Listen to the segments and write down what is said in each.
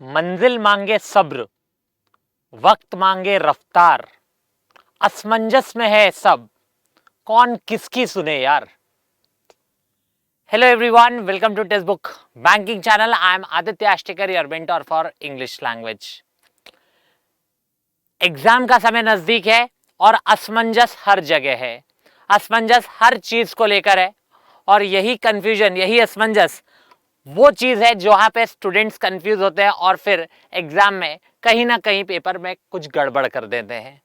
मंजिल मांगे सब्र, वक्त मांगे रफ्तार, असमंजस में है सब, कौन किसकी सुने यार। Hello everyone, welcome to Textbook Banking channel. I am Aditya Ashtikar, your mentor for English language. Exam का समय नजदीक है और असमंजस हर जगह है, असमंजस हर चीज को लेकर है और यही कंफ्यूजन, यही असमंजस वो चीज है जहां पे स्टूडेंट्स कंफ्यूज होते हैं और फिर एग्जाम में कहीं ना कहीं पेपर में कुछ गड़बड़ कर देते हैं।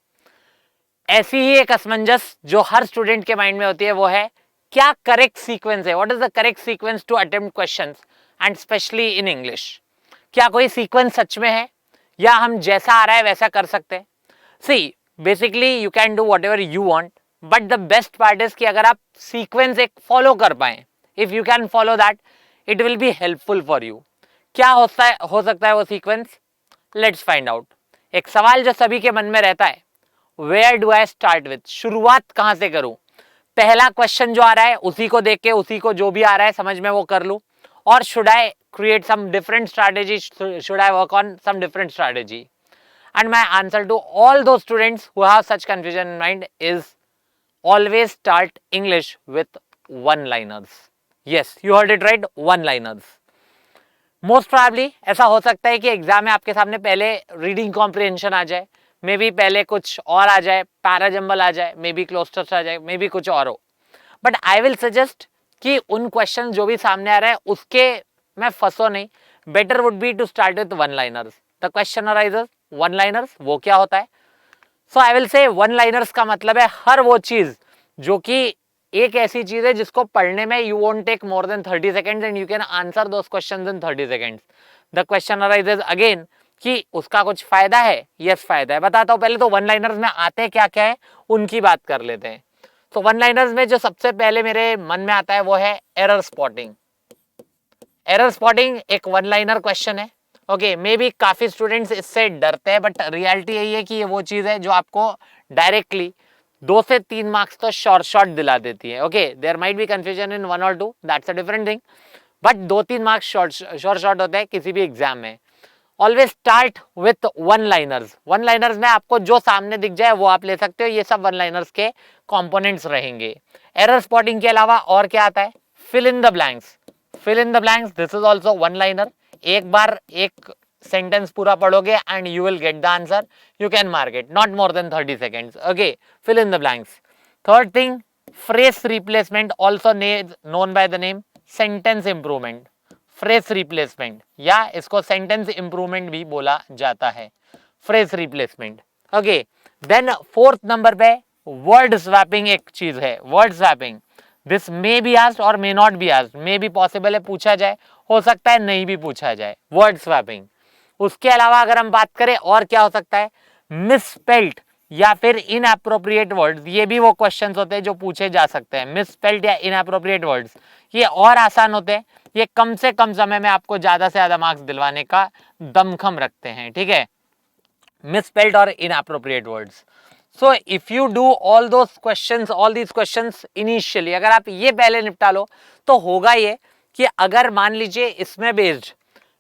ऐसी ही एक असमंजस जो हर स्टूडेंट के माइंड में होती है वो है क्या करेक्ट सीक्वेंस है, what is the correct sequence to attempt questions and specially in English. क्या कोई सीक्वेंस सच में है या हम जैसा आ रहा है वैसा कर सकते हैं। See basically you can do whatever you want, but the best part is कि अगर आप सीक्वेंस एक फॉलो कर पाए, if you can follow that it will be helpful for you. क्या हो सकता है वो सीक्वेंस, लेट्स फाइंड आउट। एक सवाल जो सभी के मन में रहता है, where do I start with, शुरुआत कहां से करूं। पहला क्वेश्चन जो आ रहा है उसी को देख के उसी को जो भी आ रहा है समझ में वो कर लूं, और should I create some different strategy, should I work on some different strategy? And my answer to all those students who have such confusion in mind is always start English with one liners. Yes, you heard it right, one liners. Most probably ऐसा हो सकता है कि exam में आपके सामने पहले reading comprehension आ जाए, मे बी पहले कुछ और आ जाए, पैराजम्बल आ जाए, मे बी क्लोस्टर्स आ जाए, मे बी कुछ और हो, बट आई विल सजेस्ट कि उन क्वेश्चन जो भी सामने आ रहा है उसके मैं फंसो नहीं। Better would be to start with one liners. The question arises one liners, वो क्या होता है। So I will say one liners का मतलब है हर वो चीज जो कि एक ऐसी चीज है जिसको पढ़ने में you won't take more than 30 seconds and you can answer those questions in 30 seconds. The question arises again कि उसका कुछ फायदा है। यस फायदा है, बताता हूं। पहले तो वन लाइनर्स में आते क्या क्या है उनकी बात कर लेते हैं। तो वन लाइनर्स में जो सबसे पहले मेरे मन में आता है वो है एरर स्पॉटिंग। एरर स्पॉटिंग एक वन लाइनर क्वेश्चन है। ओके, मे बी काफी स्टूडेंट्स इससे डरते हैं, बट रियलिटी यही है कि ये वो चीज है जो आपको डायरेक्टली 2 से 3 मार्क्स तो शॉर्ट दिला देती है। Okay, there might be confusion in 1 और 2, that's a different thing, but 2-3 marks short होते हैं किसी भी एग्जाम में। Always start with one liners. One liners में आपको जो सामने दिख जाए वो आप ले सकते हो, ये सब वन लाइनर्स के कंपोनेंट्स रहेंगे। एरर स्पॉटिंग के अलावा और क्या आता है, fill in the blanks. Fill in the blanks, this is also one liner. एक बार एक सेंटेंस पूरा पढ़ोगे and you will get the answer, you can mark it, not more than 30 seconds. Okay, fill in the blanks. Third thing, phrase replacement, also known by the name sentence improvement. Phrase replacement या इसको sentence improvement भी बोला जाता है, phrase replacement. Okay, then fourth number पे word swapping एक चीज है, word swapping. This may be asked or may not be asked, may be possible है पूछा जाए, हो सकता है नहीं भी पूछा जाए, वर्ड स्वैपिंग। उसके अलावा अगर हम बात करें और क्या हो सकता है, मिसस्पेल्ड या फिर इनएप्रोप्रिएट वर्ड्स, ये भी वो क्वेश्चंस होते हैं जो पूछे जा सकते हैं। मिसस्पेल्ड या इनएप्रोप्रिएट वर्ड्स ये और आसान होते हैं, ये कम से कम समय में आपको ज्यादा से ज्यादा मार्क्स दिलवाने का दमखम रखते हैं। ठीक है, मिसस्पेल्ड और inappropriate words. So if you do all these questions initially, अगर आप ये पहले निपटा लो तो होगा ये कि अगर मान लीजिए इसमें based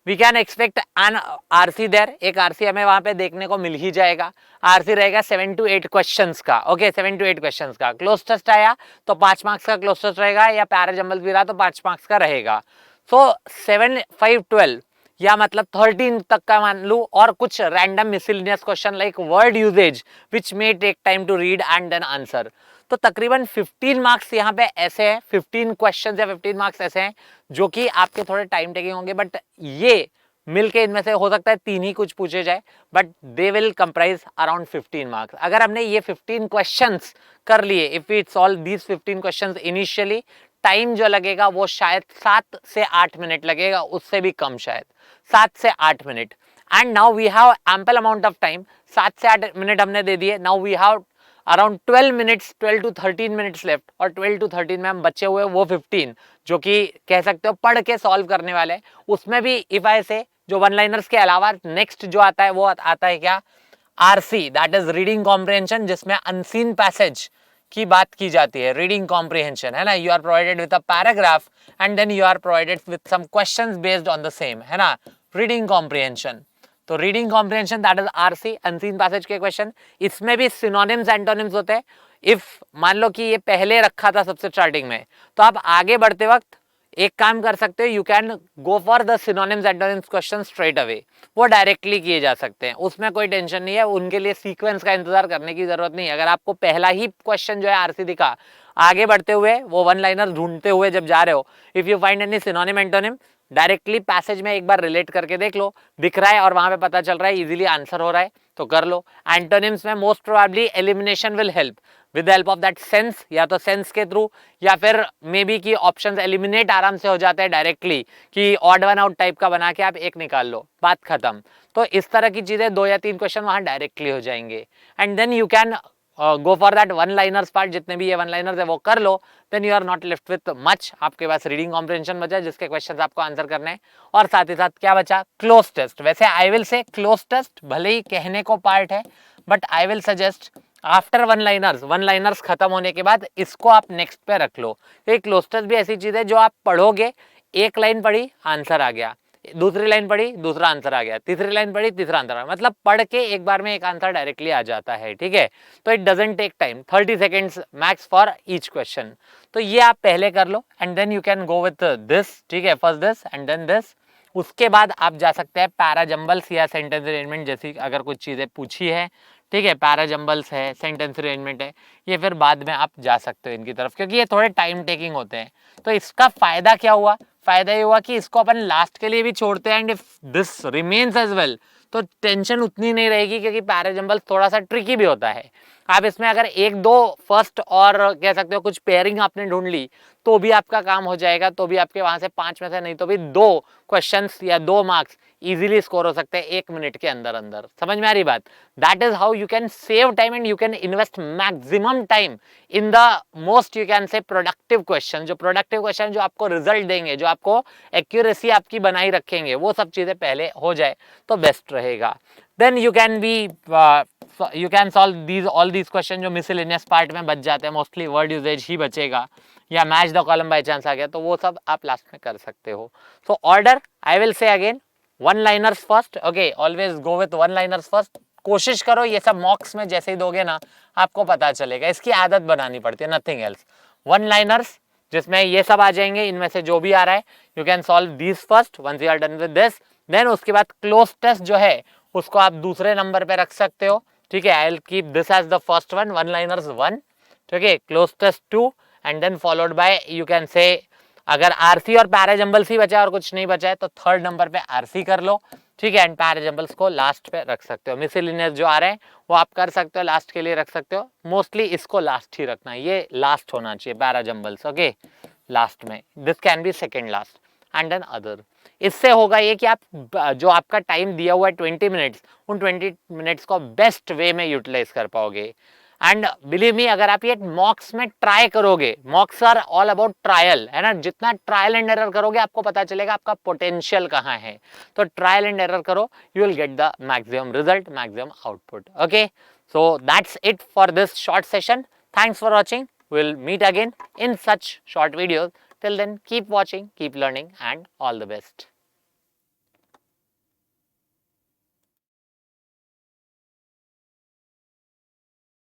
we can expect an RC there, एक आरसी हमें वहां पे देखने को मिल ही जाएगा। आरसी रहेगा 7 to 8 क्वेश्चंस का। ओके, 7 to 8 क्वेश्चंस का। क्लोज टेस्ट आया तो 5 मार्क्स का क्लोज टेस्ट रहेगा, या पैराजम्बल भी रहा तो 5 मार्क्स का रहेगा। सो 7, 5, 12 या मतलब 13 तक का मान लू, और कुछ random miscellaneous question like word usage which may take time to read and then answer. तो तकरीबन 15 मार्क्स यहाँ पे ऐसे हैं, 15 क्वेश्चंस या 15 मार्क्स ऐसे हैं जो कि आपके थोड़े टाइम टेकिंग होंगे, बट ये मिलके इनमें से हो सकता है 3 ही कुछ पूछे जाए, but they will comprise around 15 marks. अगर हमने ये 15 क्वेश्चंस कर लिए, if we solve these 15 questions initially, time जो लगेगा वो शायद 7 से 8 मिनट लगेगा, उससे भी कम, शायद 7 से 8 minute. And now we have ample amount of time, 7 से 8 मिनट हमने दे दिए। Now we have around 12 minutes, 12 to 13 minutes left, और 12 to 13 में हम बचे हुए वो 15 जो कि कह सकते हो पढ़ के सॉल्व करने वाले। उसमें भी इफ आई से जो वन लाइनर्स के अलावा नेक्स्ट जो आता है वो आता है क्या, RC, that is reading comprehension, जिसमें अनसीन पैसेज की बात की जाती है। रीडिंग कॉम्प्रिहेंशन है ना, you are provided with a paragraph and then you are provided with some questions based on the same, है ना। Reading comprehension. तो reading comprehension that is RC, unseen passage के क्वेश्चन। इसमें भी सिनोनिम्स एंटोनिम्स होते हैं। इफ मान लो कि ये पहले रखा था सबसे स्टार्टिंग में, तो आप आगे बढ़ते वक्त एक काम कर सकते हो, you can go for the synonyms antonyms question straight away, वो डायरेक्टली किए जा सकते हैं, उसमें कोई टेंशन नहीं है, उनके लिए सीक्वेंस का इंतजार करने की जरूरत नहीं है। अगर आपको पहला ही क्वेश्चन जो है आरसी दिखा, आगे बढ़ते हुए वो वन लाइनर ढूंढते हुए जब जा रहे हो, if you find any synonym antonym, directly passage में एक बार रिलेट करके देख लो, दिख रहा है और वहां पे पता चल रहा है, इजीली आंसर हो रहा है तो कर लो। एंटोनिम्स में most probably elimination will help with help of that sense, या तो सेंस के थ्रू, या फिर मे बी की ऑप्शंस एलिमिनेट आराम से हो जाते हैं डायरेक्टली, कि ऑड वन आउट टाइप का बना के आप एक निकाल लो, बात खत्म। तो इस तरह की चीजें 2 या 3 क्वेश्चन वहां डायरेक्टली हो जाएंगे, and then you can go for that one liners part, जितने भी ये वन लाइनर्स है वो कर लो, then you are not left with much. आपके पास रीडिंग कॉम्प्रिहेंशन बचा जिसके क्वेश्चंस आपको आंसर करने हैं, और साथ ही साथ क्या बचा, क्लोज टेस्ट। वैसे I will say cloze test भले ही कहने को पार्ट है, but I will suggest after one liners खत्म होने के बाद इसको आप नेक्स्ट पे रख लो। ये क्लोज टेस्ट भी ऐसी चीज है जो आप पढ़ोगे, एक लाइन पढ़ी आंसर आ गया, दूसरी लाइन पढ़ी दूसरा आंसर आ गया, तीसरी लाइन पढ़ी तीसरा आंसर आ गया, मतलब पढ़ के एक बार में एक आंसर डायरेक्टली आ जाता है, ठीक है। तो it doesn't take time, 30 seconds max for each question. तो ये आप पहले कर लो, and then you can go with this, ठीक है, first this and then this. उसके बाद आप जा सकते हैं पैराजंबल्स या सेंटेंस अरेंजमेंट जैसी अगर कुछ चीजें पूछी है, ठीक है, पैराजंबल्स है, सेंटेंस अरेंजमेंट है, ये फिर बाद में आप जा सकते हो इनकी तरफ, क्योंकि ये थोड़े टाइम टेकिंग होते हैं। तो इसका फायदा क्या हुआ, फायदा ये हुआ कि इसको अपन लास्ट के लिए भी छोड़ते हैं, and if this remains as well तो टेंशन उतनी नहीं रहेगी, क्योंकि पैराजंबल्स थोड़ा सा ट्रिकी भी होता है। आप इसमें अगर 1-2 फर्स्ट और कह सकते हो कुछ पेयरिंग आपने ढूंढ ली तो भी आपका काम हो जाएगा, तो भी आपके वहां से 5 में से नहीं तो भी 2 क्वेश्चंस या 2 मार्क्स इजीली स्कोर हो सकते हैं 1 मिनट के अंदर अंदर। समझ में आ रही बात? That is how you can save time and you can invest maximum time in the most you can से प्रोडक्टिव क्वेश्चन। जो प्रोडक्टिव क्वेश्चन जो आपको रिजल्ट देंगे, जो आपको एक्यूरेसी आपकी बनाई रखेंगे, वो सब चीजें पहले हो जाए तो बेस्ट रहेगा। Then you can be you can solve these all these question जो मिसलेनियस पार्ट में बच जाते हैं, मोस्टली वर्ड यूजेज ही बचेगा, या match the column by chance आ गया तो वो सब आप लास्ट में कर सकते हो। सो ऑर्डर आई विल से again, one liners first, okay, always go with one liners first. कोशिश करो ये सब मॉक्स में जैसे ही दोगे ना आपको पता चलेगा, इसकी आदत बनानी पड़ती है, नथिंग एल्स। वन लाइनर्स जिसमें ये सब आ जाएंगे, इनमें से जो भी आ रहा है you can solve this first once you are done with this. Then उसके बाद क्लोज टेस्ट जो है उसको आप दूसरे नंबर पे रख सकते हो, ठीक है। I will keep this as the first one liners 1, ठीक है, cloze test 2, and then followed by you can say अगर आरसी और पैराजंबल्स ही बचा और कुछ नहीं बचा है तो थर्ड नंबर पे आरसी कर लो, ठीक है, एंड पैराजंबल्स को लास्ट पे रख सकते हो। मिसलेनियस जो आ रहे हैं वो आप कर सकते हो, लास्ट के लिए रख सकते हो, मोस्टली इसको लास्ट ही रखना है, ये लास्ट होना चाहिए पैराजंबल्स, ओके, लास्ट में। This can be second last and then other. इससे होगा ये कि आप जो आपका टाइम दिया हुआ है 20 मिनट्स, उन 20 मिनट्स को बेस्ट वे में यूटिलाइज कर पाओगे। एंड बिलीव मी, अगर आप ये मॉक्स में ट्राई करोगे, mocks are all about trial, है ना, जितना ट्रायल एंड एरर करोगे आपको पता चलेगा आपका पोटेंशियल कहाँ है। तो ट्रायल एंड एरर करो, you will get the maximum result, maximum output, okay. So that's it for this short session. Thanks for watching, we'll meet again in such short videos. Till then, keep watching, keep learning, and all the best.